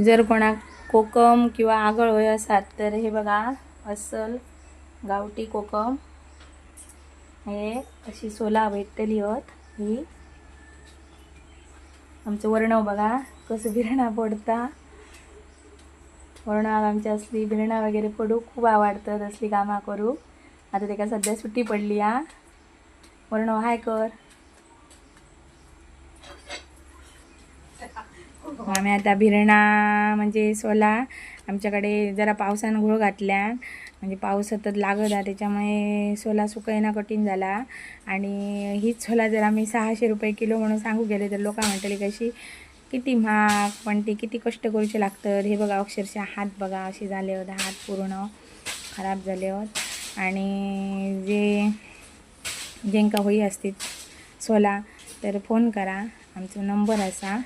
जर कोणाक कोकम किंवा आगळ होय असात तर हे बघा अस्सल गावठी कोकम हे अशी सोला भेटतली होत। ही आमचं वर्ण बघा कसं बिरणा पडता। वर्णाक आमच्या असली बिरणा वगैरे पडू खूप आवडतं, असली कामा करू। आता त्याका सध्या सुट्टी पडली हा। वर्ण हाय कर आम्ही आता बिरणा म्हणजे सोला आमच्याकडे जरा पावसानं घोळ घातल्या, म्हणजे पाऊस सतत लागत आहे त्याच्यामुळे सोला सुकयना कठीण झाला। आणि हीच सोला जर आम्ही 600 रुपये किलो म्हणून सांगू गेले तर लोक म्हणतली कशी किती महाग, पण ती किती कष्ट करूचे लागतात। हे बघा अक्षरशः हात बघा असे झाले होते, हात पूर्ण खराब झाले होत। आणि जेंका होई असतील सोला तर फोन करा, आमचा नंबर असा।